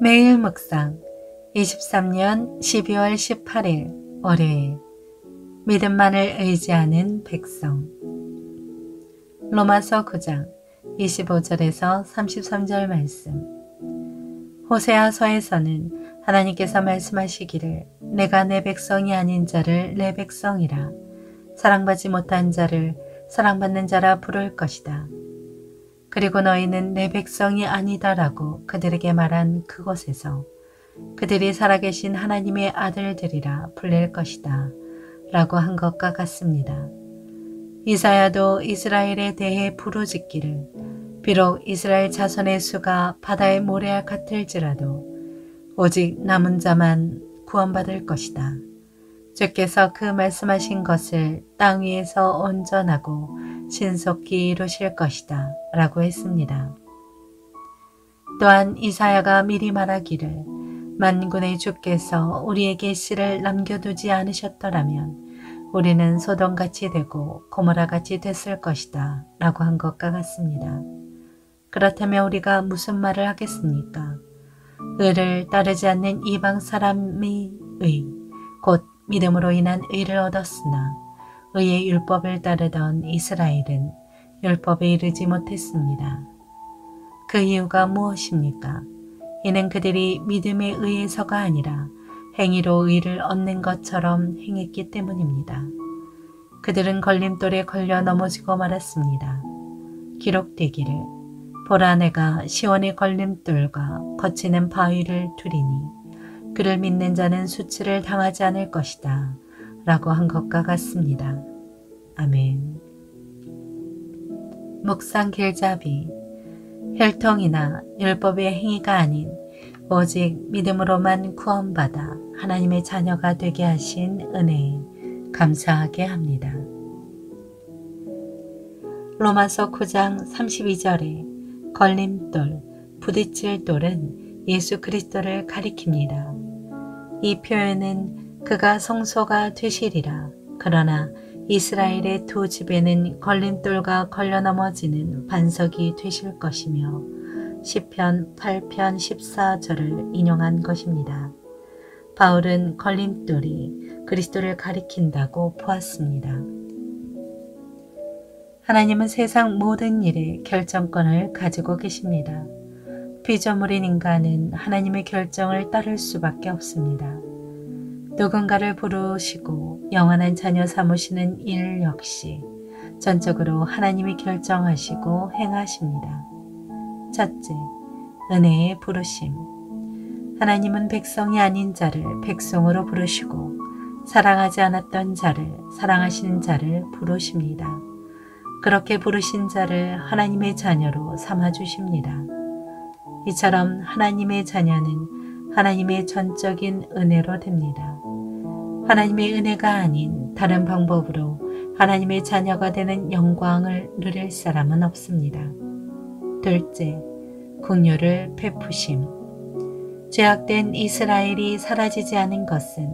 매일 묵상 23년 12월 18일 월요일 믿음만을 의지하는 백성. 로마서 9장 25절에서 33절 말씀. 호세아서에서는 하나님께서 말씀하시기를 내가 내 백성이 아닌 자를 내 백성이라 사랑받지 못한 자를 사랑받는 자라 부를 것이다. 그리고 너희는 내 백성이 아니다라고 그들에게 말한 그곳에서 그들이 살아계신 하나님의 아들들이라 불릴 것이다 라고 한 것과 같습니다. 이사야도 이스라엘에 대해 부르짖기를 비록 이스라엘 자손의 수가 바다의 모래와 같을지라도 오직 남은 자만 구원받을 것이다. 주께서 그 말씀하신 것을 땅 위에서 온전하고 신속히 이루실 것이다 라고 했습니다. 또한 이사야가 미리 말하기를 만군의 주께서 우리에게 씨를 남겨두지 않으셨더라면 우리는 소돔같이 되고 고모라같이 됐을 것이다 라고 한 것과 같습니다. 그렇다면 우리가 무슨 말을 하겠습니까? 의를 따르지 않는 이방 사람의 의, 곧 믿음으로 인한 의를 얻었으나 의의 율법을 따르던 이스라엘은 율법에 이르지 못했습니다. 그 이유가 무엇입니까? 이는 그들이 믿음에 의해서가 아니라 행위로 의를 얻는 것처럼 행했기 때문입니다. 그들은 걸림돌에 걸려 넘어지고 말았습니다. 기록되기를 보라 내가 시온의 걸림돌과 거치는 바위를 두리니 그를 믿는 자는 수치를 당하지 않을 것이다 라고 한 것과 같습니다. 아멘. 묵상 길잡이. 혈통이나 율법의 행위가 아닌 오직 믿음으로만 구원받아 하나님의 자녀가 되게 하신 은혜에 감사하게 합니다. 로마서 9장 32절에 걸림돌, 부딪힐 돌은 예수 그리스도를 가리킵니다. 이 표현은 그가 성소가 되시리라. 그러나 이스라엘의 두 집에는 걸림돌과 걸려 넘어지는 반석이 되실 것이며 시편 8편 14절을 인용한 것입니다. 바울은 걸림돌이 그리스도를 가리킨다고 보았습니다. 하나님은 세상 모든 일에 결정권을 가지고 계십니다. 피조물인 인간은 하나님의 결정을 따를 수밖에 없습니다. 누군가를 부르시고 영원한 자녀 삼으시는 일 역시 전적으로 하나님이 결정하시고 행하십니다. 첫째, 은혜의 부르심. 하나님은 백성이 아닌 자를 백성으로 부르시고 사랑하지 않았던 자를 사랑하시는 자를 부르십니다. 그렇게 부르신 자를 하나님의 자녀로 삼아주십니다. 이처럼 하나님의 자녀는 하나님의 전적인 은혜로 됩니다. 하나님의 은혜가 아닌 다른 방법으로 하나님의 자녀가 되는 영광을 누릴 사람은 없습니다. 둘째, 긍휼을 베푸심. 죄악된 이스라엘이 사라지지 않은 것은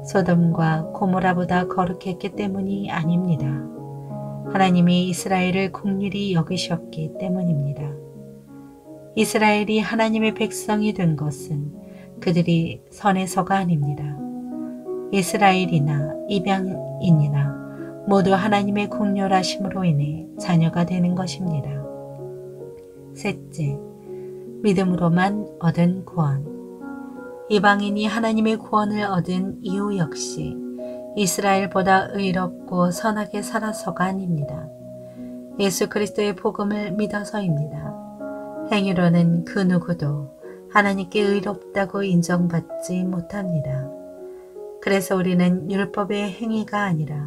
소돔과 고모라보다 거룩했기 때문이 아닙니다. 하나님이 이스라엘을 긍휼히 여기셨기 때문입니다. 이스라엘이 하나님의 백성이 된 것은 그들이 선해서가 아닙니다. 이스라엘이나 입양인이나 모두 하나님의 긍휼하심으로 인해 자녀가 되는 것입니다. 셋째, 믿음으로만 얻은 구원. 이방인이 하나님의 구원을 얻은 이유 역시 이스라엘보다 의롭고 선하게 살아서가 아닙니다. 예수 그리스도의 복음을 믿어서입니다. 행위로는 그 누구도 하나님께 의롭다고 인정받지 못합니다. 그래서 우리는 율법의 행위가 아니라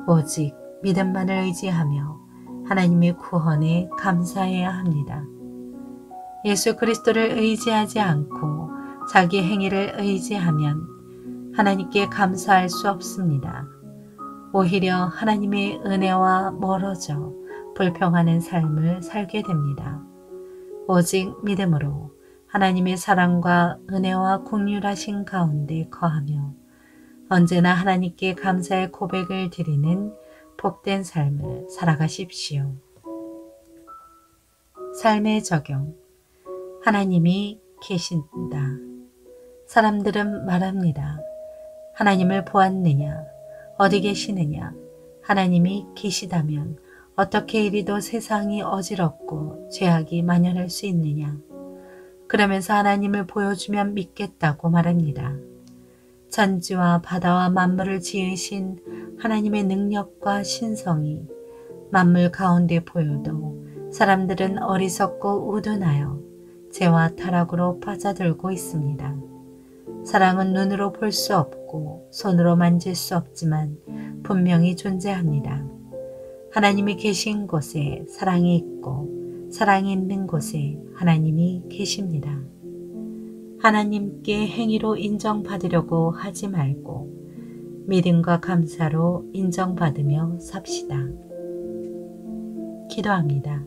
오직 믿음만을 의지하며 하나님의 구원에 감사해야 합니다. 예수 그리스도를 의지하지 않고 자기 행위를 의지하면 하나님께 감사할 수 없습니다. 오히려 하나님의 은혜와 멀어져 불평하는 삶을 살게 됩니다. 오직 믿음으로 하나님의 사랑과 은혜와 긍휼하신 가운데 거하며 언제나 하나님께 감사의 고백을 드리는 복된 삶을 살아가십시오. 삶의 적용. 하나님이 계신다. 사람들은 말합니다. 하나님을 보았느냐? 어디 계시느냐? 하나님이 계시다면 어떻게 이리도 세상이 어지럽고 죄악이 만연할 수 있느냐? 그러면서 하나님을 보여주면 믿겠다고 말합니다. 천지와 바다와 만물을 지으신 하나님의 능력과 신성이 만물 가운데 보여도 사람들은 어리석고 우둔하여 죄와 타락으로 빠져들고 있습니다. 사랑은 눈으로 볼 수 없고 손으로 만질 수 없지만 분명히 존재합니다. 하나님이 계신 곳에 사랑이 있고 사랑이 있는 곳에 하나님이 계십니다. 하나님께 행위로 인정받으려고 하지 말고 믿음과 감사로 인정받으며 삽시다. 기도합니다.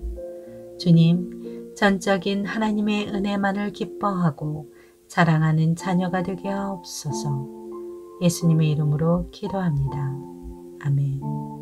주님, 전적인 하나님의 은혜만을 기뻐하고 자랑하는 자녀가 되게 하옵소서. 예수님의 이름으로 기도합니다. 아멘.